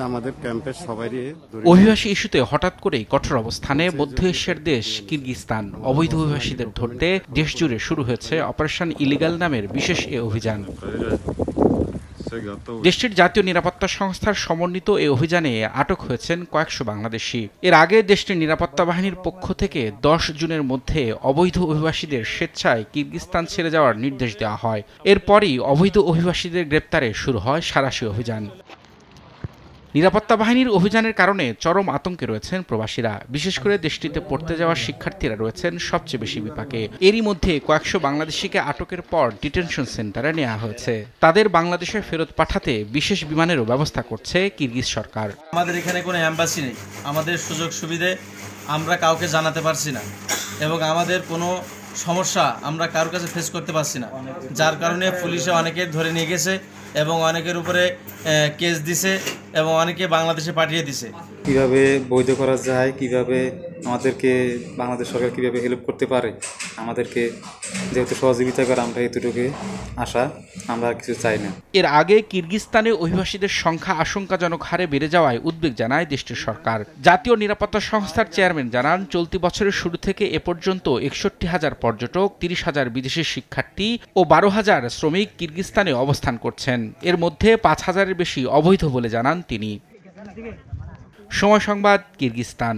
আমাদের ক্যাম্পের সবারই অভিবাসী ইস্যুতে হঠাৎ করেই কঠোর অবস্থানে মধ্য এশিয়ার দেশ কিরগিজস্তান অবৈধ অভিবাসীদের ধরতে দেশ জুড়ে শুরু হয়েছে অপারেশন ইলিগাল নামের বিশেষ এ অভিযান। দেশটির জাতীয় নিরাপত্তা সংস্থার সমন্বিত এই অভিযানে আটক হয়েছেন কয়েকশো বাংলাদেশি। এর আগে দেশটির নিরাপত্তা বাহিনীর পক্ষ থেকে 10 জুনের মধ্যে অবৈধ অভিবাসীদের স্বেচ্ছায় কিরগিজস্তান ছেড়ে যাওয়ার নির্দেশ দেওয়া হয়। এরপরই অবৈধ অভিবাসীদের গ্রেপ্তারে শুরু হয় সাঁড়াশি অভিযান। নিরাপত্তা বাহিনীর অভিযানের কারণে চরম আতঙ্কে রয়েছেন প্রবাসীরা। বিশেষ করে দেশটিতে পড়তে যাওয়া শিক্ষার্থীরা রয়েছেন সবচেয়ে বেশি বিপাকে। এরই মধ্যে কয়েকশো বাংলাদেশিকে আটকের পর ডিটেনশন সেন্টারে নেওয়া হয়েছে। তাদের বাংলাদেশে ফেরত পাঠাতে বিশেষ বিমানেরও ব্যবস্থা করছে কিরগিজ সরকার। আমাদের এখানে কোনো এম্বাসি নেই, আমাদের সুযোগ সুবিধে আমরা কাউকে জানাতে পারছি না এবং আমাদের কোনো সমস্যা আমরা কারোর কাছে ফেস করতে পারছি না, যার কারণে পুলিশে অনেকে ধরে নিয়ে গেছে এবং অনেকের উপরে কেস দিছে এবং অনেকে বাংলাদেশে পাঠিয়ে দিছে। কিভাবে বৈধ করা যায়, কিভাবে আমাদেরকে বাংলাদেশ সরকার কিভাবে হেল্প করতে পারে, আমাদেরকে যেহেতু সহযোগিতা করে আমরা এতটুকু আশা, আমরা কিছু চাই না। এর আগে কিরগিজস্তানে অভিবাসীদের সংখ্যা আশঙ্কাজনক হারে বেড়ে যাওয়ায় উদ্বেগ জানায় দেশটির সরকার। জাতীয় নিরাপত্তা সংস্থার চেয়ারম্যান জানান, চলতি বছরের শুরু থেকে এ পর্যন্ত 61,000 পর্যটক, 30,000 বিদেশি শিক্ষার্থী ও 12,000 শ্রমিক কিরগিজস্তানে অবস্থান করছেন। এর মধ্যে 5,000-এর বেশি অবৈধ বলে জানান তিনি। সময় সংবাদ, কিরগিজস্তান।